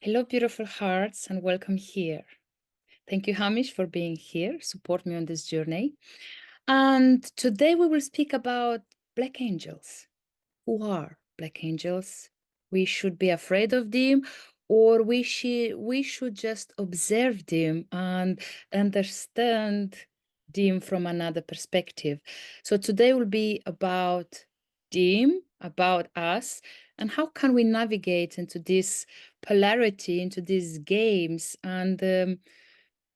Hello, beautiful hearts, and welcome here. Thank you, Hamish, for being here. Support me on this journey. And today we will speak about black angels. Who are black angels? We should be afraid of them, or we should just observe them and understand them from another perspective. So today will be about them, about us, and how can we navigate into this polarity, into these games, and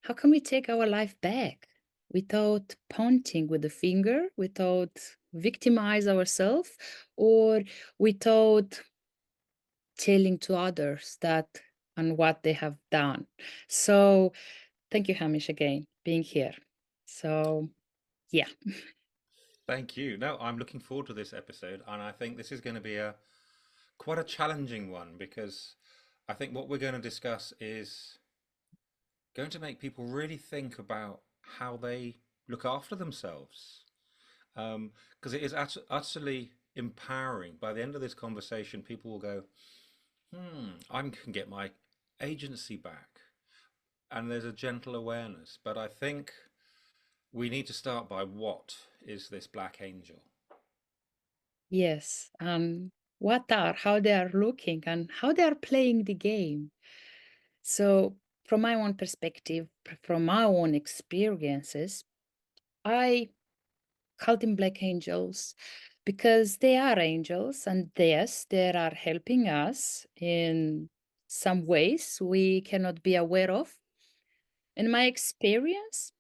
how can we take our life back without pointing with the finger, without victimize ourselves, or without telling to others that and what they have done. So thank you, Hamish, again, being here. So yeah. Thank you. No, I'm looking forward to this episode, and I think this is going to be a quite a challenging one because I think what we're going to discuss is going to make people really think about how they look after themselves. Because it is utterly empowering. By the end of this conversation, people will go, I can get my agency back. And there's a gentle awareness. But I think we need to start by what is this black angel? Yes. What are, how they are looking and how they are playing the game. So from my own perspective, from my own experiences, I call them black angels because they are angels, and yes, they are helping us in some ways we cannot be aware of. In my experience,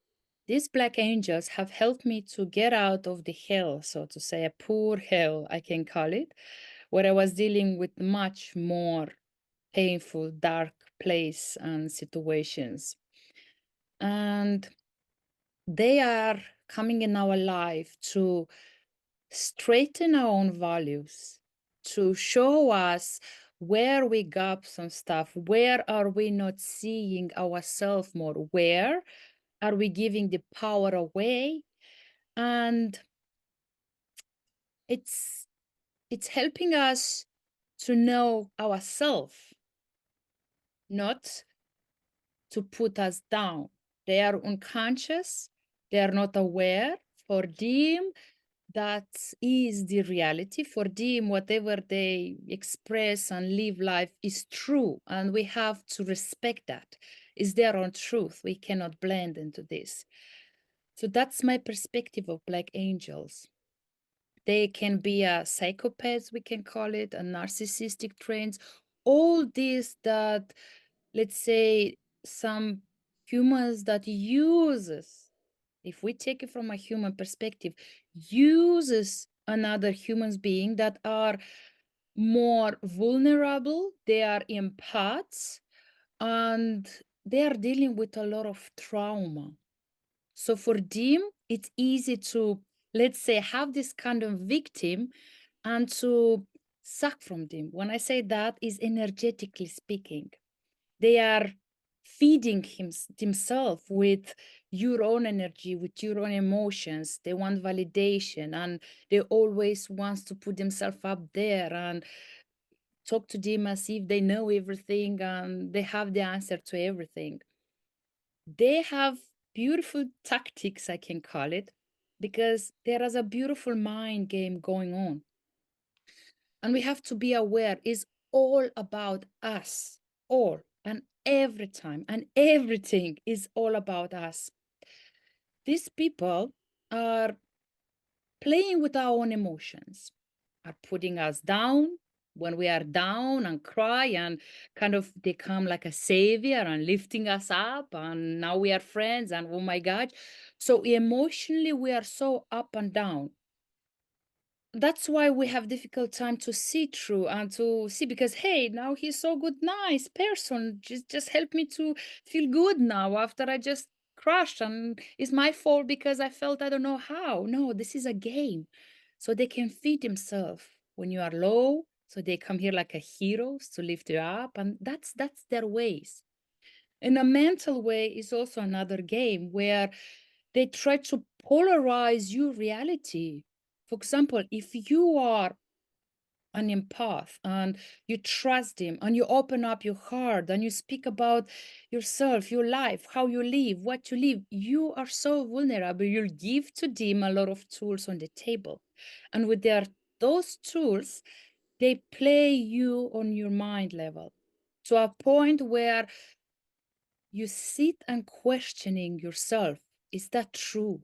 these black angels have helped me to get out of the hell, so to say, a poor hell, I can call it, where I was dealing with much more painful, dark place and situations. And they are coming in our life to straighten our own values, to show us where we got some stuff, where are we not seeing ourselves more, where are we giving the power away. And it's it's helping us to know ourselves, not to put us down. They are unconscious, they are not aware. For them, that is the reality. For them, whatever they express and live life is true, and we have to respect that. It's their own truth. We cannot blend into this. So that's my perspective of black angels. They can be a psychopaths, we can call it, a narcissistic traits, all these that, let's say, some humans that uses, if we take it from a human perspective, uses another human being that are more vulnerable, they are empaths, and they are dealing with a lot of trauma. So for them, it's easy to, let's say, have this kind of victim and to suck from them. When I say that, is energetically speaking. They are feeding themselves with your own energy, with your own emotions. They want validation, and they always want to put themselves up there and talk to them as if they know everything and they have the answer to everything. They have beautiful tactics, I can call it, because there is a beautiful mind game going on. And we have to be aware it's all about us, all and every time, and everything is all about us. These people are playing with our own emotions, are putting us down when we are down and cry, and kind of they come like a savior and lifting us up, and now we are friends, and oh my god. So emotionally we are so up and down. That's why we have difficult time to see through and to see, because hey, now he's so good, nice person, just help me to feel good now after I just crashed, and it's my fault because I felt I don't know how. No, this is a game. So they can feed themselves when you are low, so they come here like a heroes to lift you up, and that's their ways. In a mental way is also another game where they try to polarize your reality. For example, if you are an empath, and you trust him, and you open up your heart, and you speak about yourself, your life, how you live, what you live, you are so vulnerable. You'll give to them a lot of tools on the table. And with those tools, they play you on your mind level to a point where you sit and questioning yourself. Is that true?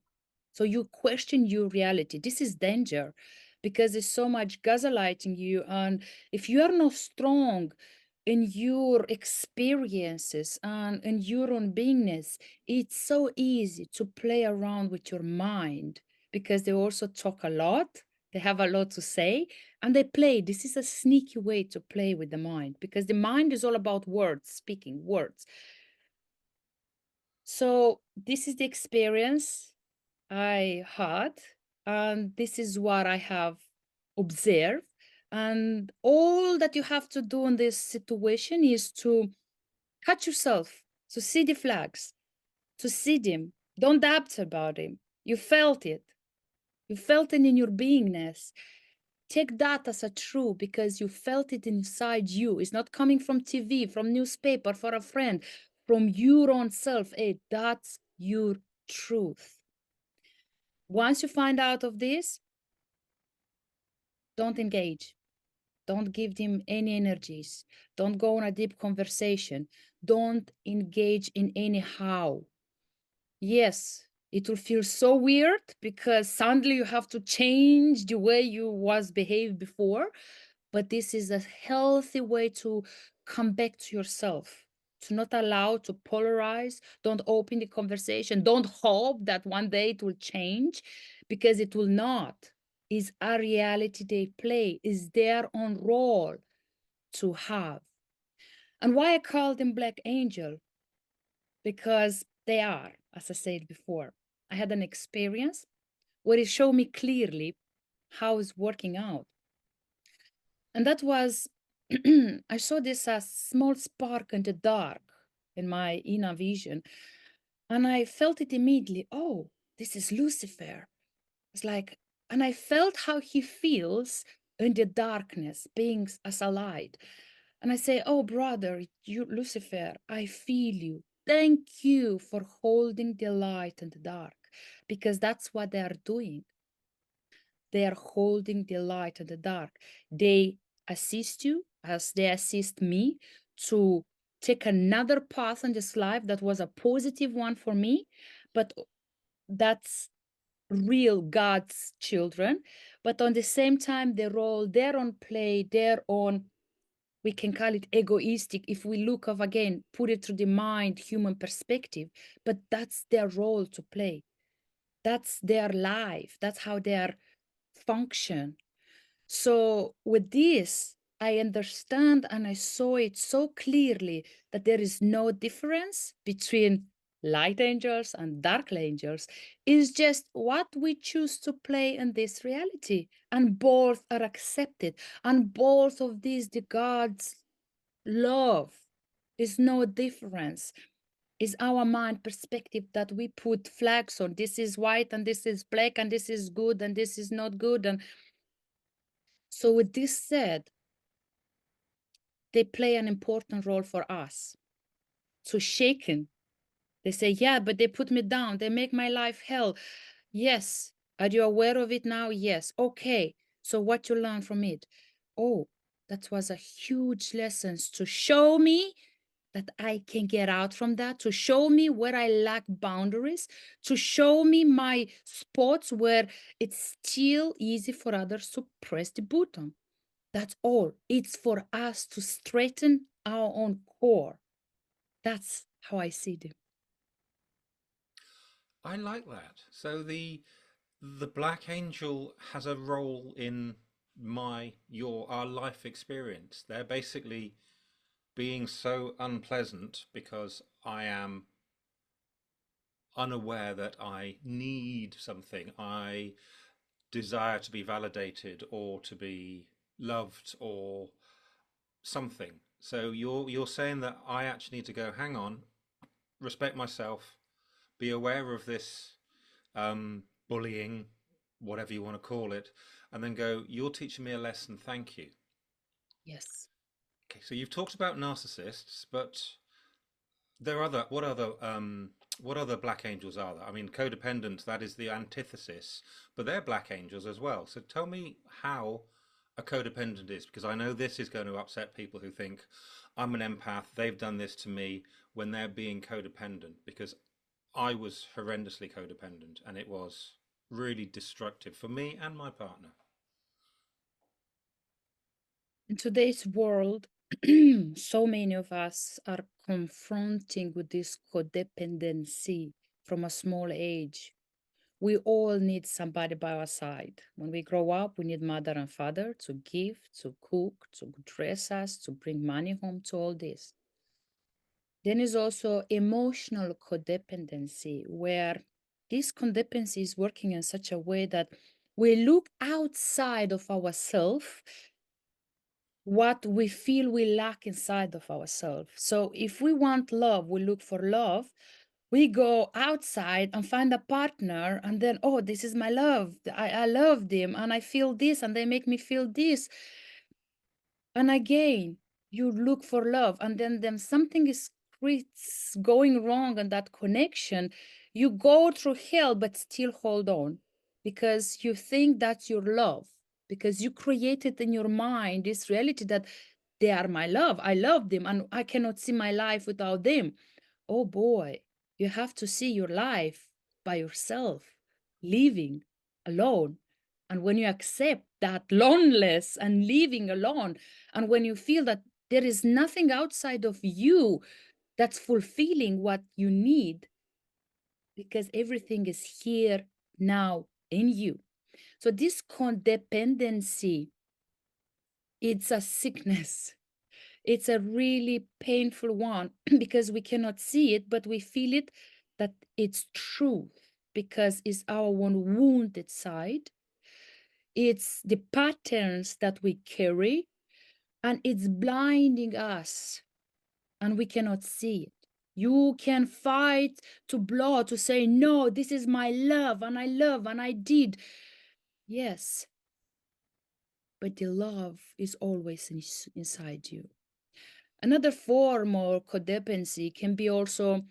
So you question your reality. This is danger because there's so much gaslighting you. And if you are not strong in your experiences and in your own beingness, it's so easy to play around with your mind because they also talk a lot. They have a lot to say and they play. This is a sneaky way to play with the mind because the mind is all about words, speaking words. So this is the experience I had, and this is what I have observed. And all that you have to do in this situation is to catch yourself, to see the flags, to see them. Don't doubt about them. You felt it. You felt it in your beingness. Take that as a true because you felt it inside you. It's not coming from TV, from newspaper, for a friend, from your own self. Hey, that's your truth. Once you find out of this, don't engage. Don't give them any energies. Don't go on a deep conversation. Don't engage in any how. Yes, it will feel so weird because suddenly you have to change the way you was behaved before, but this is a healthy way to come back to yourself, to not allow to polarize. Don't open the conversation. Don't hope that one day it will change because it will not. Is a reality they play, is their own role to have. And why I call them Black Angel? Because they are, as I said before. I had an experience where it showed me clearly how it's working out. And that was, I saw this as small spark in the dark in my inner vision. And I felt it immediately. Oh, this is Lucifer. It's like, and I felt how he feels in the darkness, being as a light. And I say, oh, brother, you, Lucifer, I feel you. Thank you for holding the light in the dark, because that's what they are doing. They are holding the light in the dark. They assist you as they assist me to take another path in this life that was a positive one for me, but that's real God's children. But on the same time, they roll their own play, their own, we can call it egoistic if we look of again, put it through the mind, human perspective, but that's their role to play. That's their life. That's how they are function. So with this, I understand and I saw it so clearly that there is no difference between light angels and dark angels. It's just what we choose to play in this reality. And both are accepted. And both of these, the God's love, is no difference. Is our mind perspective that we put flags on. This is white and this is black and this is good and this is not good. And so with this said, they play an important role for us to shaken. They say, yeah, but they put me down. They make my life hell. Yes. Are you aware of it now? Yes. Okay. So what you learn from it? Oh, that was a huge lesson to show me that I can get out from that, to show me where I lack boundaries, to show me my spots where it's still easy for others to press the button. That's all. It's for us to straighten our own core. That's how I see them. I like that. So the Black Angel has a role in our life experience. They're basically being so unpleasant because I am unaware that I need something. I desire to be validated or to be loved or something. So you're saying that I actually need to go, hang on, respect myself, be aware of this bullying, whatever you want to call it, and then go, "You're teaching me a lesson, thank you." Yes. Okay, so you've talked about narcissists, but there are what other black angels are there? I mean, codependent, that is the antithesis, but they're black angels as well. So tell me how a codependent is, because I know this is going to upset people who think I'm an empath, they've done this to me, when they're being codependent, because I was horrendously codependent and it was really destructive for me and my partner. In today's world, so many of us are confronting with this codependency from a small age. We all need somebody by our side. When we grow up, we need mother and father to give, to cook, to dress us, to bring money home, to all this. Then is also emotional codependency, where this codependency is working in such a way that we look outside of ourselves what we feel we lack inside of ourselves. So if we want love, we look for love. We go outside and find a partner, and then, oh, this is my love. I love them, and I feel this, and they make me feel this. And again, you look for love, and then something is going wrong in that connection. You go through hell, but still hold on because you think that's your love, because you created in your mind this reality that they are my love. I love them, and I cannot see my life without them. Oh boy, you have to see your life by yourself, living alone. And when you accept that loneliness and living alone, and when you feel that there is nothing outside of you that's fulfilling what you need, because everything is here now in you. So this codependency, it's a sickness. It's a really painful one because we cannot see it, but we feel it that it's truth because it's our own wounded side. It's the patterns that we carry, and it's blinding us, and we cannot see it. You can fight to blood to say, no, this is my love, and I love, and I did. Yes, but the love is always inside you. Another form of codependency can be also,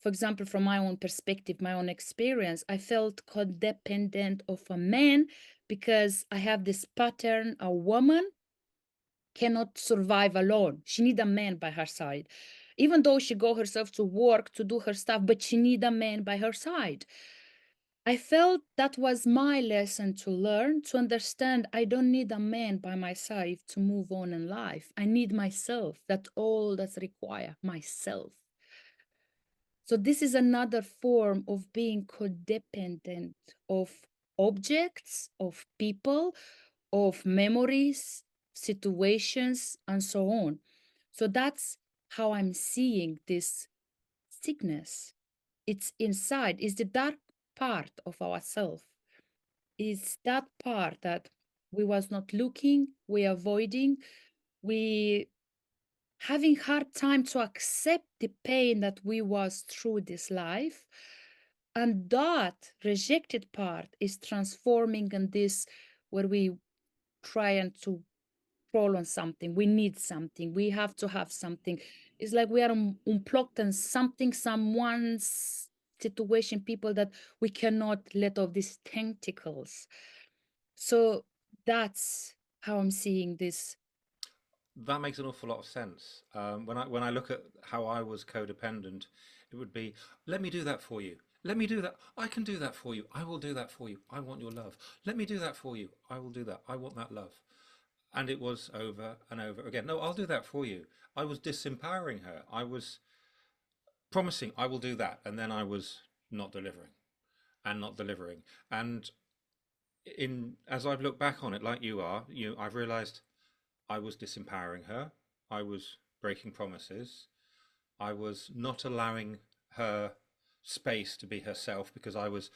for example, from my own perspective, my own experience, I felt codependent of a man because I have this pattern, a woman cannot survive alone. She need a man by her side. Even though she go herself to work to do her stuff, but she need a man by her side. I felt that was my lesson to learn, to understand I don't need a man by my side to move on in life. I need myself. That's all that's required, myself. So this is another form of being codependent of objects, of people, of memories, situations, and so on. So that's how I'm seeing this sickness. It's inside, it's the dark part of ourself. It's that part that we was not looking, we avoiding, we having hard time to accept the pain that we was through this life. And that rejected part is transforming in this where we trying to crawl on something. We need something. We have to have something. It's like we are unplugged and something, someone's situation, people that we cannot let off these tentacles. So that's how I'm seeing this. That makes an awful lot of sense. When I look at how I was codependent, it would be, let me do that for you. Let me do that. I can do that for you. I will do that for you. I want your love. Let me do that for you. I will do that. I want that love. And it was over and over again. No, I'll do that for you. I was disempowering her. I was promising I will do that, and then I was not delivering and not delivering. And in as I've looked back on it, like I've realized I was disempowering her. I was breaking promises. I was not allowing her space to be herself because I was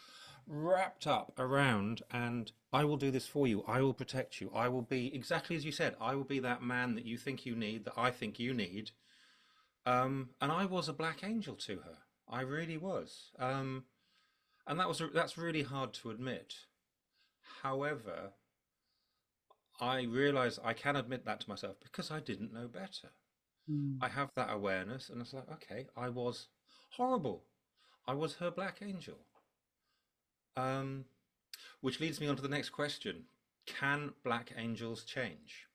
wrapped up around, and I will do this for you. I will protect you. I will be exactly as you said. I will be that man that you think you need, that I think you need. And I was a black angel to her. I really was. And that's really hard to admit. However, I realize I can admit that to myself because I didn't know better. Mm. I have that awareness, and it's like, okay, I was horrible. I was her black angel. Um, which leads me on to the next question. Can black angels change?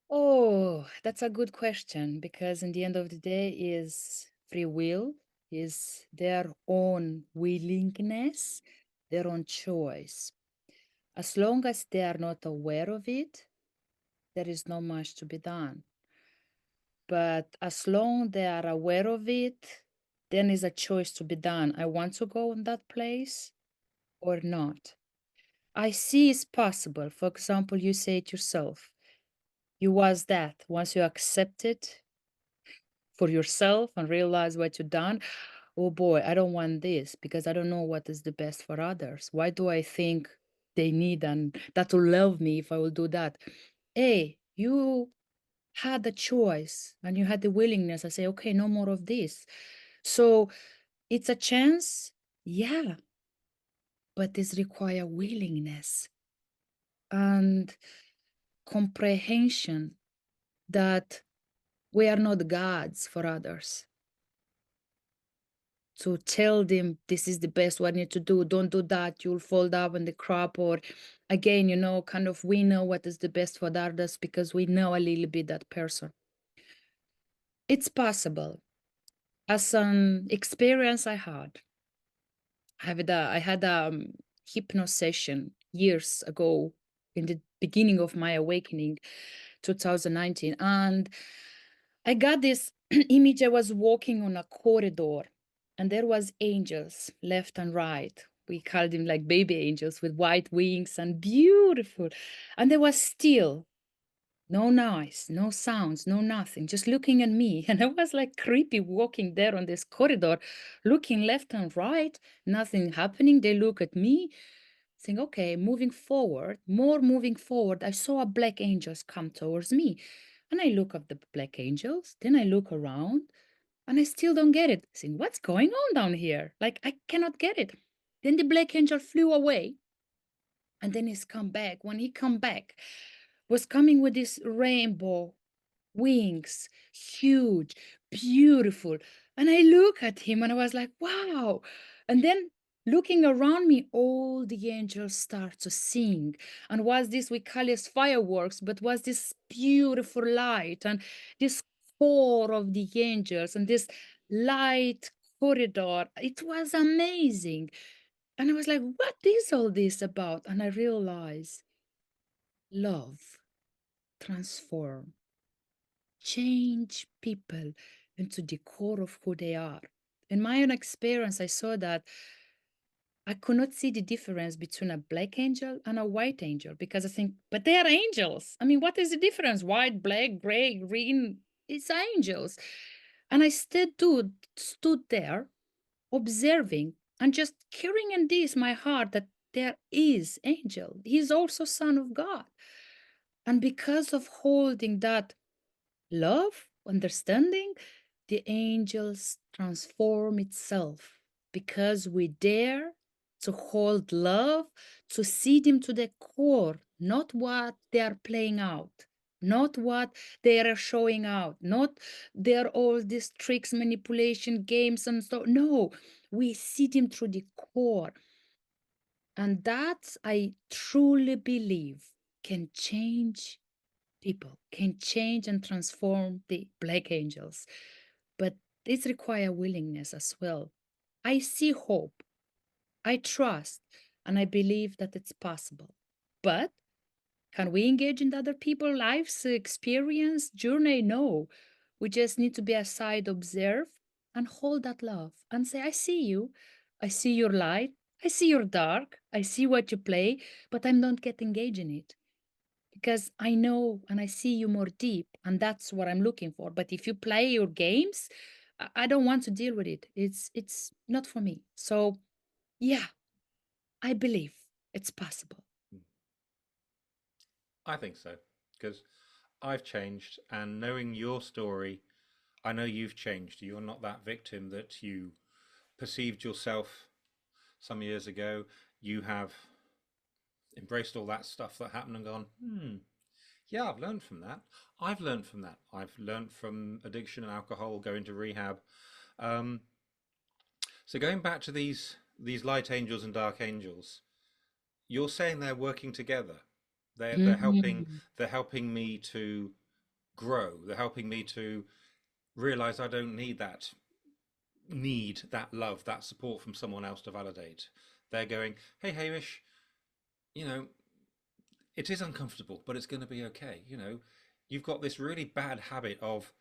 Oh, that's a good question because in the end of the day is free will, is their own willingness, their own choice. As long as they are not aware of it, there is not much to be done. But as long they are aware of it, then is a choice to be done. I want to go in that place or not. I see it's possible. For example, you say it yourself. You was that. Once you accept it for yourself and realize what you've done, oh boy, I don't want this because I don't know what is the best for others. Why do I think they need and that will love me if I will do that? Hey, you had the choice and you had the willingness. I say, okay, no more of this. So it's a chance, yeah, but this require willingness and comprehension that we are not gods for others. To tell them this is the best what you need to do, don't do that, you'll fall down in the crop, or again, kind of we know what is the best for the others because we know a little bit that person. It's possible. As an experience I had a hypno session years ago in the beginning of my awakening, 2019, and I got this image. I was walking on a corridor and there was angels left and right. We called them like baby angels with white wings and beautiful. And they was still, no noise, no sounds, no nothing, just looking at me. And I was like creepy walking there on this corridor, looking left and right, nothing happening. They look at me, think, okay, moving forward, more moving forward. I saw a black angels come towards me. And I look at the black angels, then I look around and I still don't get it. Think, what's going on down here? Like, I cannot get it. Then the black angel flew away and then he's come back. When he come back, was coming with this rainbow wings, huge, beautiful. And I look at him and I was like, wow. And then looking around me, all the angels start to sing. And was this, we call it fireworks, but was this beautiful light and this core of the angels and this light corridor. It was amazing. And I was like, what is all this about? And I realized love transform, change people into the core of who they are. In my own experience, I saw that I could not see the difference between a black angel and a white angel because I think, but they are angels. I mean, what is the difference? White, black, gray, green, it's angels. And I stood there observing and just carrying in this my heart that there is angel. He's also son of God. And because of holding that love, understanding, the angels transform itself because we dare to hold love, to see them to the core, not what they are playing out, not what they are showing out, not their all these tricks, manipulation, games, and so. No, we see them through the core. And that I truly believe can change people, can change and transform the black angels. But this requires willingness as well. I see hope, I trust, and I believe that it's possible. But can we engage in other people's lives, experience, journey? No. We just need to be aside, observe, and hold that love and say, I see you. I see your light. I see your dark. I see what you play, but I'm not get engaged in it because I know and I see you more deep, and that's what I'm looking for. But if you play your games, I don't want to deal with it. It's not for me. So yeah, I believe it's possible. I think so, because I've changed, and knowing your story, I know you've changed. You're not that victim that you perceived yourself some years ago. You have embraced all that stuff that happened and gone, yeah, I've learned from that. I've learned from that. I've learned from addiction and alcohol, going to rehab. Um, so going back to these light angels and dark angels, you're saying they're working together. Mhm. They're helping me to grow. They're helping me to realize I don't need that love, that support from someone else to validate. They're going, hey Hamish, you know, it is uncomfortable, but it's going to be okay. You've got this really bad habit of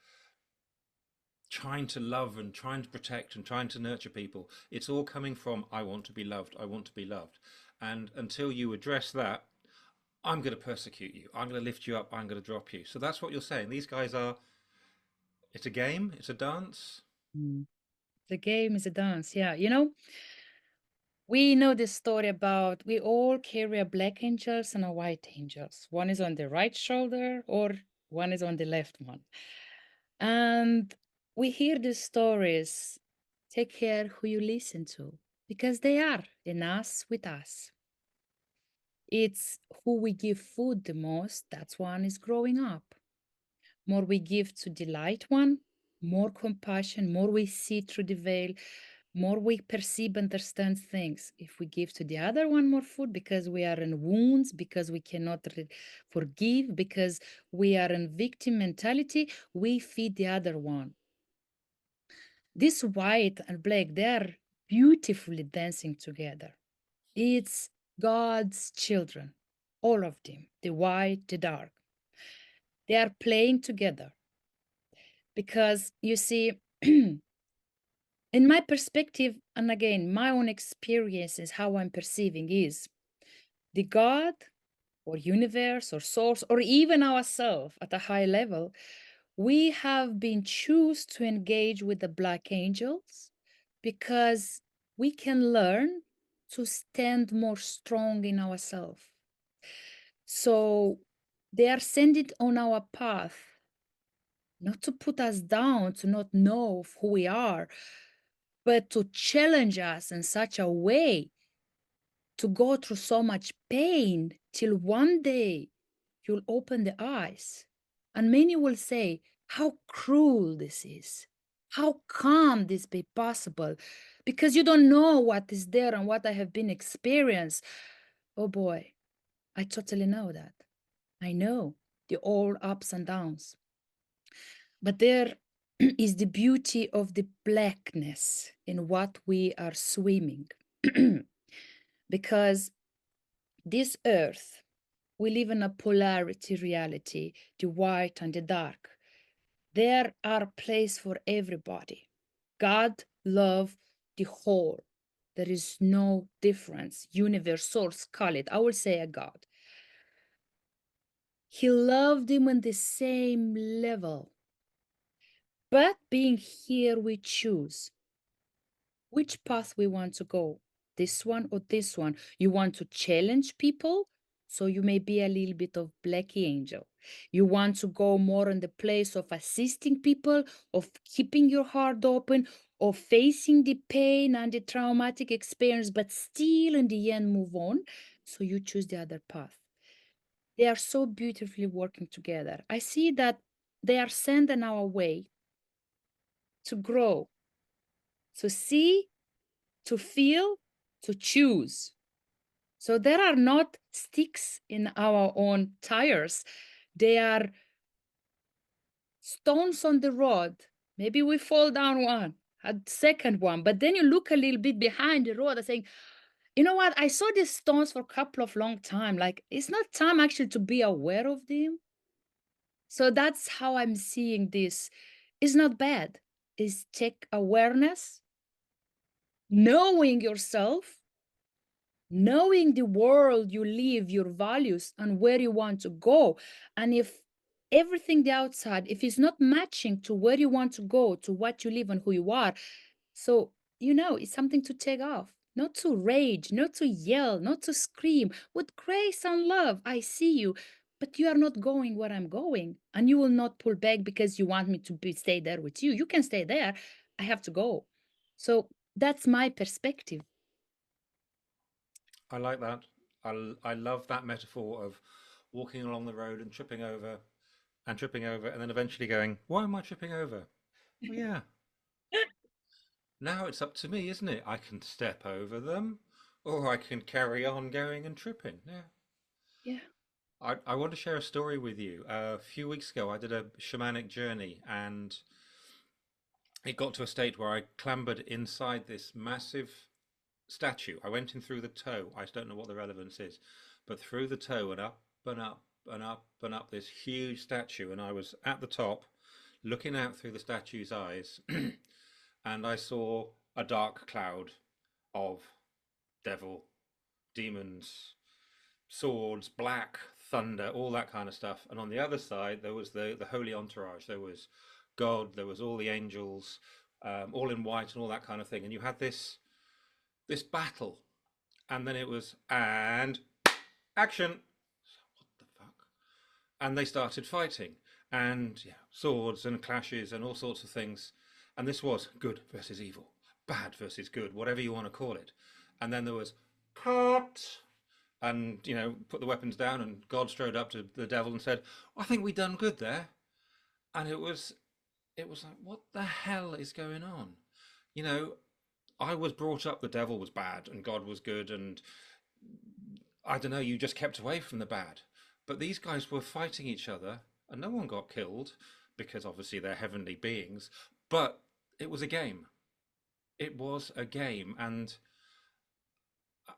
trying to love and trying to protect and trying to nurture people. It's all coming from, I want to be loved. I want to be loved. And until you address that, I'm going to persecute you. I'm going to lift you up. I'm going to drop you. So that's what you're saying. These guys are, it's a game, it's a dance. Mm. The game is a dance. Yeah. We know this story about we all carry a black angels and a white angels. One is on the right shoulder or one is on the left one. And we hear these stories. Take care who you listen to because they are in us with us. It's who we give food the most, that's one is growing up. More we give to delight one, more compassion, more we see through the veil, more we perceive, understand things. If we give to the other one more food because we are in wounds, because we cannot forgive, because we are in victim mentality, we feed the other one. This white and black, they are beautifully dancing together. It's God's children, all of them, the white, the dark. They are playing together because you see, in my perspective, and again, my own experiences, how I'm perceiving is the God or universe or source or even ourselves at a high level, we have been choose to engage with the black angels because we can learn to stand more strong in ourselves. So they are sending on our path, not to put us down, to not know who we are, but to challenge us in such a way to go through so much pain till one day you'll open the eyes. And many will say, how cruel this is. How can this be possible? Because you don't know what is there and what I have been experienced. Oh boy, I totally know that. I know the all ups and downs. But there is the beauty of the blackness in what we are swimming. Because this earth, we live in a polarity reality, the white and the dark. There are place for everybody. God love the whole. There is no difference. Universe, source, call it. I will say a God. He loved him on the same level. But being here, we choose which path we want to go, this one or this one. You want to challenge people, so you may be a little bit of Blackie Angel. You want to go more in the place of assisting people, of keeping your heart open, of facing the pain and the traumatic experience, but still in the end move on. So you choose the other path. They are so beautifully working together. I see that they are sending our way to grow, to see, to feel, to choose. So there are not sticks in our own tires. They are stones on the road. Maybe we fall down one, a second one, but then you look a little bit behind the road and saying, you know what? I saw these stones for a couple of long time. Like it's not time actually to be aware of them. So that's how I'm seeing this. It's not bad. It's take awareness, knowing yourself, knowing the world you live, your values, and where you want to go. And if everything the outside, if it's not matching to where you want to go, to what you live and who you are, so it's something to take off, not to rage, not to yell, not to scream. With grace and love, I see you, but you are not going where I'm going, and you will not pull back because you want me to stay there with you. You can stay there. I have to go. So that's my perspective. I like that. I love that metaphor of walking along the road and tripping over and tripping over, and then eventually going, "Why am I tripping over?" Well, yeah, now it's up to me, isn't it? I can step over them, or I can carry on going and tripping. Yeah. Yeah. I want to share a story with you. A few weeks ago, I did a shamanic journey, and it got to a state where I clambered inside this massive statue. I went in through the toe. I don't know what the relevance is, but through the toe and up and up and up and up this huge statue, and I was at the top, looking out through the statue's eyes, and I saw a dark cloud of devil, demons, swords, black, thunder, all that kind of stuff. And on the other side, there was the holy entourage. There was God, there was all the angels, all in white and all that kind of thing. And you had this battle, and then it was and action. What the fuck? And they started fighting, and yeah, swords and clashes and all sorts of things. And this was good versus evil, bad versus good, whatever you want to call it. And then there was cut, and put the weapons down, and God strode up to the devil and said, "I think we done good there." And it was like, what the hell is going on? You know, I was brought up the devil was bad and God was good, and I don't know, you just kept away from the bad. But these guys were fighting each other, and no one got killed because obviously they're heavenly beings. But it was a game. It was a game, and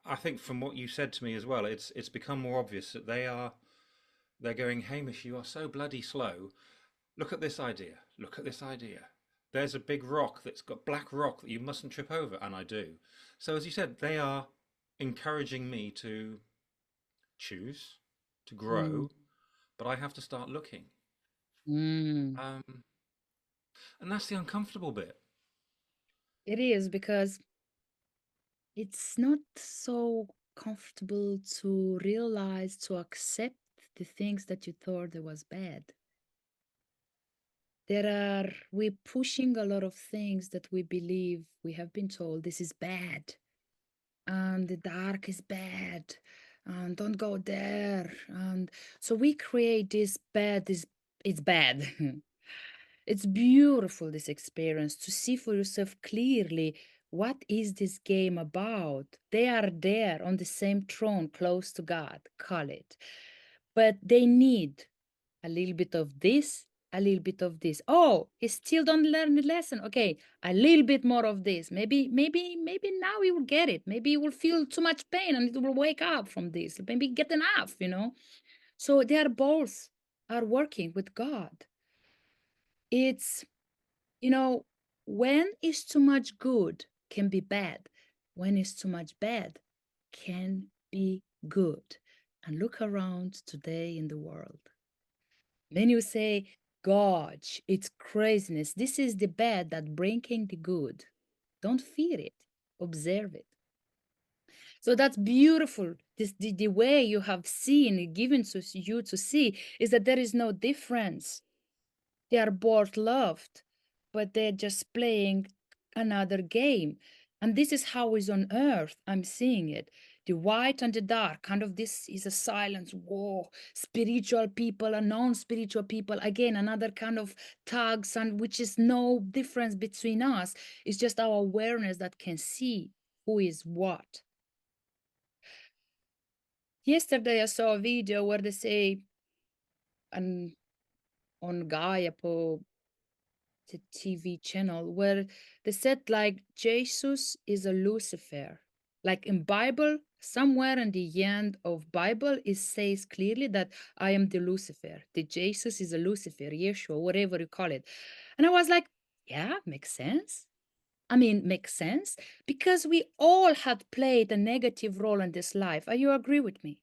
I think from what you said to me as well, it's become more obvious that they're going, Hamish, you are so bloody slow. Look at this idea. Look at this idea. There's a big rock that's got black rock that you mustn't trip over, and I do. So as you said, they are encouraging me to choose, to Mm. grow, but I have to start looking. Mm. Um, and that's the uncomfortable bit. It is because it's not so comfortable to realize, to accept the things that you thought that was bad. We're pushing a lot of things that we believe we have been told this is bad, and the dark is bad, and don't go there. And so we create this bad, this it's bad. It's beautiful, this experience, to see for yourself clearly what is this game about. They are there on the same throne, close to God, call it. But they need a little bit of this, a little bit of this. Oh, he still don't learn the lesson. Okay, a little bit more of this. Maybe now he will get it. Maybe he will feel too much pain and it will wake up from this. Maybe get enough. So they are both are working with God. It's you know, when is too much good can be bad. When is too much bad can be good. And look around today in the world. When you say, gosh, it's craziness. This is the bad that bringing the good. Don't fear it. Observe it. So that's beautiful. The way you have seen, given to you to see, is that there is no difference. They are both loved, but they're just playing another game. And this is how is on earth. I'm seeing it. The white and the dark, kind of this is a silence war. Spiritual people and non-spiritual people, again, another kind of tags, and which is no difference between us. It's just our awareness that can see who is what. Yesterday I saw a video where they say, and on Gaia the TV channel, where they said like Jesus is a Lucifer. Like in Bible, somewhere in the end of Bible, it says clearly that I am the Lucifer. The Jesus is a Lucifer, Yeshua, whatever you call it. And I was like, yeah, makes sense. I mean, makes sense because we all had played a negative role in this life. Are you agree with me?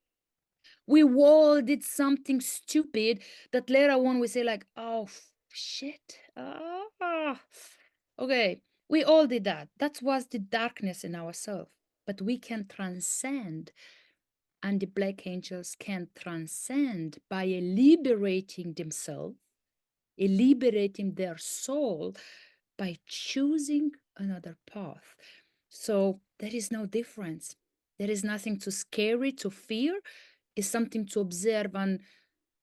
We all did something stupid that later on we say like, oh shit. Okay, we all did that. That was the darkness in ourselves. But we can transcend, and the black angels can transcend by liberating themselves, liberating their soul by choosing another path. So there is no difference. There is nothing too scary to fear. It's something to observe and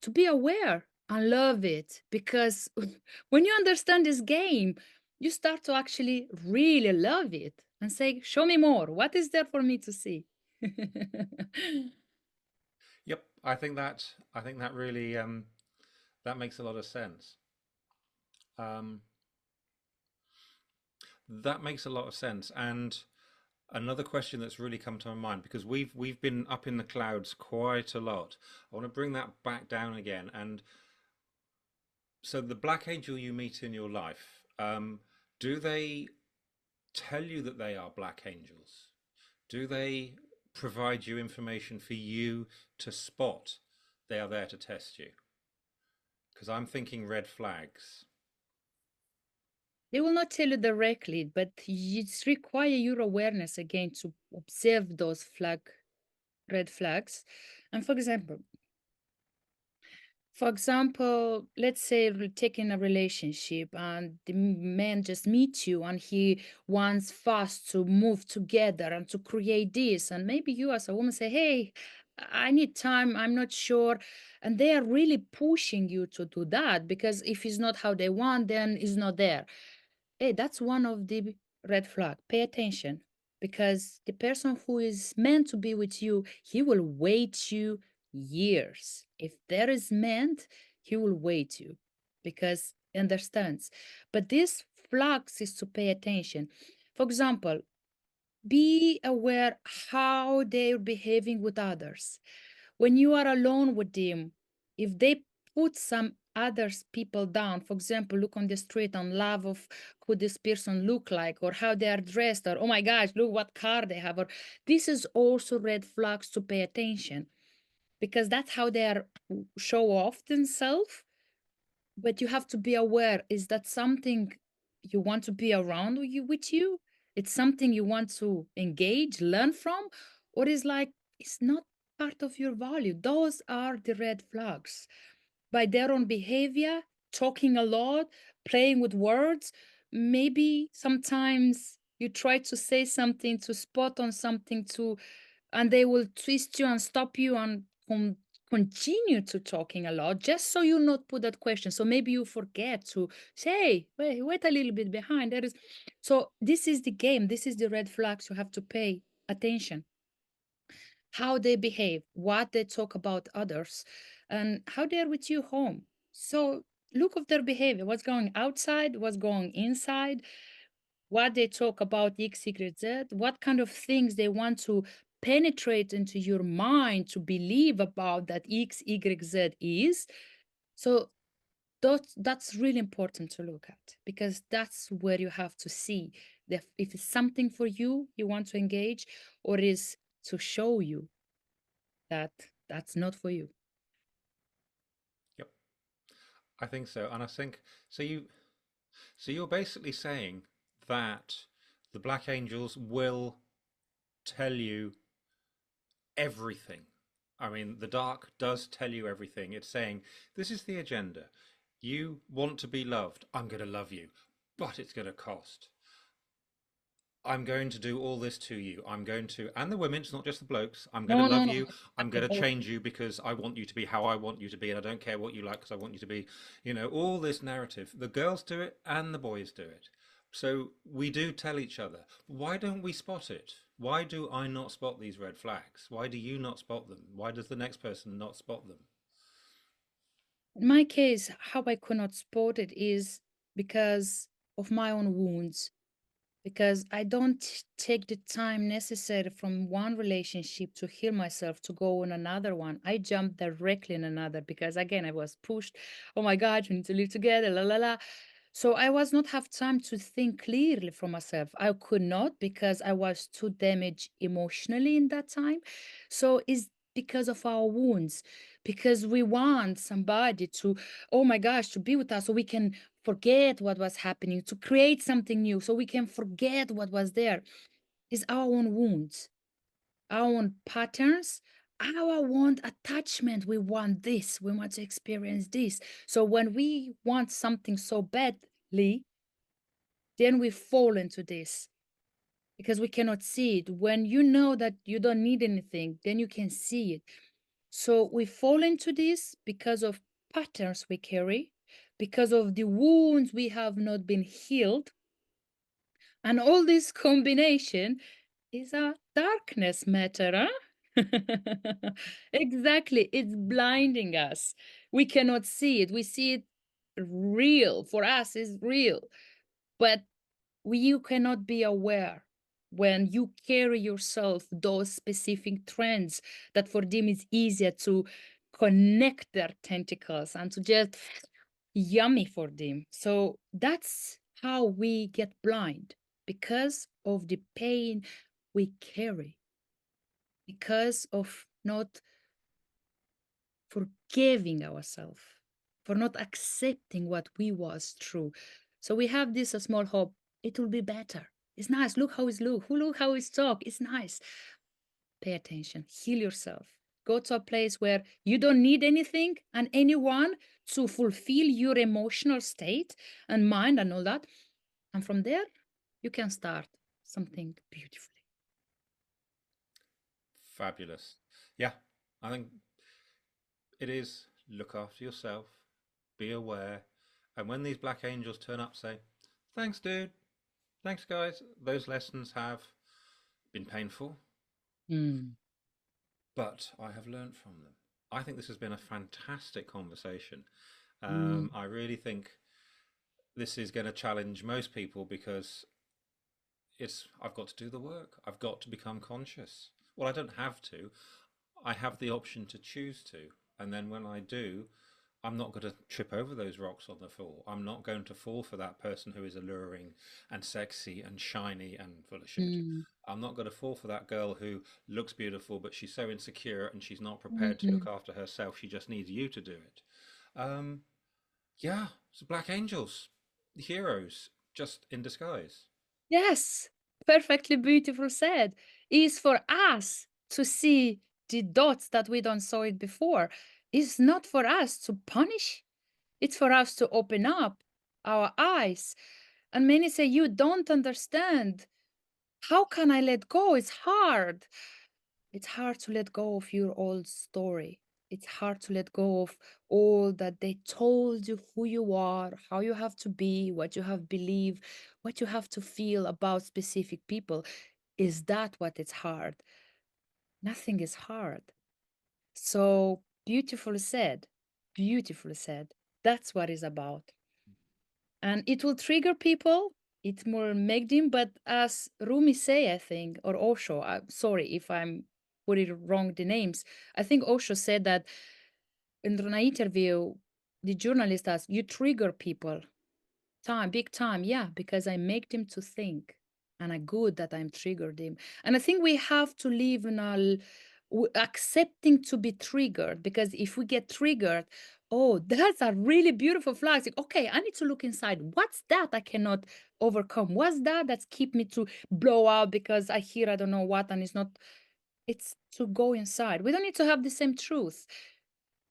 to be aware and love it. Because when you understand this game, you start to actually really love it and say, show me more. What is there for me to see? Yep, I think that really that makes a lot of sense. Um, that makes a lot of sense. And another question that's really come to my mind, because we've been up in the clouds quite a lot. I want to bring that back down again. And so the black angel you meet in your life, do they tell you that they are black angels? Do they provide you information for you to spot they are there to test you? Because I'm thinking red flags. They will not tell you directly, but it's require your awareness again to observe those red flags. And for example, let's say we're taking a relationship and the man just meets you and he wants fast to move together and to create this. And maybe you as a woman say, hey, I need time, I'm not sure. And they are really pushing you to do that because if it's not how they want, then it's not there. Hey, that's one of the red flag. Pay attention because the person who is meant to be with you, he will wait you years. If there is meant, he will wait you because he understands. But this flags is to pay attention. For example, be aware how they're behaving with others when you are alone with them, if they put some others people down, for example, look on the street and love of who this person look like or how they are dressed or oh my gosh, look what car they have, or this is also red flags to pay attention because that's how they are show off themselves. But you have to be aware, is that something you want to be around with you? It's something you want to engage, learn from, or is like it's not part of your value. Those are the red flags. By their own behavior, talking a lot, playing with words, maybe sometimes you try to say something to spot on something to and they will twist you and stop you and continue to talking a lot just so you not put that question, so maybe you forget to say, wait a little bit behind there is. So this is the game, this is the red flags you have to pay attention, how they behave, what they talk about others, and how they're with you home. So look of their behavior, what's going outside, what's going inside, what they talk about X, Y, Z, what kind of things they want to penetrate into your mind to believe about that X, Y, Z is. So that's really important to look at because that's where you have to see if it's something for you you want to engage or is to show you that that's not for you. Yep, I think so. And I think so. So you're basically saying that the Black Angels will tell you everything. I mean, the dark does tell you everything. It's saying, this is the agenda. You want to be loved. I'm going to love you, but it's going to cost. I'm going to do all this to you. I'm going to, and the women, it's not just the blokes. I'm going to No, no, love no, you. I'm going to no. change you because I want you to be how I want you to be. And I don't care what you like because I want you to be, all this narrative. The girls do it and the boys do it. So we do tell each other. Why don't we spot it? Why do I not spot these red flags? Why do you not spot them? Why does the next person not spot them? In my case, how I could not spot it is because of my own wounds, because I don't take the time necessary from one relationship to heal myself to go on another one. I jump directly in another because again I was pushed. Oh my God, we need to live together, la la la. So I was not have time to think clearly for myself. I could not because I was too damaged emotionally in that time. So it's because of our wounds, because we want somebody to, oh my gosh, to be with us so we can forget what was happening, to create something new, so we can forget what was there. Is our own wounds, our own patterns, our want attachment. We want this, we want to experience this. So when we want something so badly, then we fall into this. because we cannot see it. When you know that you don't need anything, then you can see it. So we fall into this because of patterns we carry, because of the wounds we have not been healed. And all this combination is a darkness matter, huh? Exactly. It's blinding us. We cannot see it. We see it real. For us, it's real. But you cannot be aware when you carry yourself those specific trends that for them is easier to connect their tentacles and to just yummy for them. So that's how we get blind, because of the pain we carry, because of not forgiving ourselves, for not accepting what we was true. So we have this a small hope. It will be better. It's nice. Look how it's look. Look how it's talk. It's nice. Pay attention. Heal yourself. Go to a place where you don't need anything and anyone to fulfill your emotional state and mind and all that. And from there, you can start something beautifully. Fabulous. Yeah, I think it is look after yourself, be aware, and when these black angels turn up, say, thanks, dude. Thanks, guys. Those lessons have been painful, Mm. but I have learned from them. I think this has been a fantastic conversation. Mm. I really think this is going to challenge most people because I've got to do the work. I've got to become conscious. Well, I don't have to. I have the option to choose to. And then when I do, I'm not going to trip over those rocks on the floor. I'm not going to fall for that person who is alluring and sexy and shiny and full of shit. Mm. I'm not going to fall for that girl who looks beautiful, but she's so insecure and she's not prepared to Mm. look after herself. She just needs you to do it. Um, yeah, so Black Angels, the heroes, just in disguise. Yes, perfectly beautiful said. Is for us to see the dots that we don't saw it before. It's not for us to punish. It's for us to open up our eyes. And many say, you don't understand. How can I let go? It's hard. It's hard to let go of your old story. It's hard to let go of all that they told you who you are, how you have to be, what you have believed, what you have to feel about specific people. Is that what it's hard? Nothing is hard. So beautifully said. Beautifully said. That's what it's about. And it will trigger people. It will make them, but as Rumi say, I think, or Osho, I'm sorry if I'm putting wrong the names. I think Osho said that in an interview, the journalist asked, "You trigger people, time, big time, yeah, because I make them to think, and I good that I'm triggered them." And I think we have to live in a accepting to be triggered, because if we get triggered, oh, that's a really beautiful flag. It's like, okay, I need to look inside. What's that I cannot overcome? What's that that's keep me to blow out because I hear I don't know what, and it's not. It's to go inside. We don't need to have the same truth.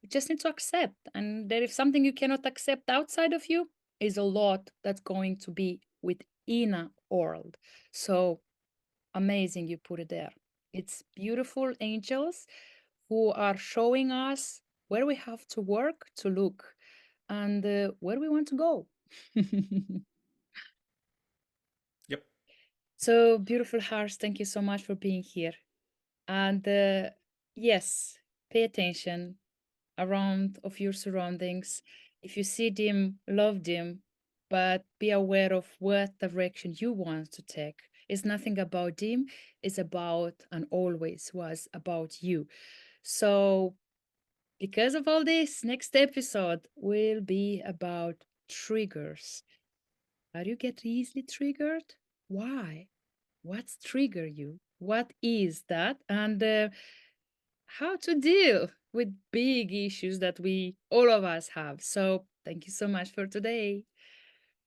You just need to accept. And there is something you cannot accept outside of you, is a lot that's going to be within a world. So amazing you put it there. It's beautiful angels who are showing us where we have to work to look, and where we want to go. Yep. So beautiful hearts, thank you so much for being here. And yes, pay attention around of your surroundings. If you see them, love them, but be aware of what direction you want to take. It's nothing about them, it's about, and always was about you. So because of all this, next episode will be about triggers. Are you get easily triggered? Why? What's trigger you? What is that? And how to deal with big issues that we all of us have. So thank you so much for today.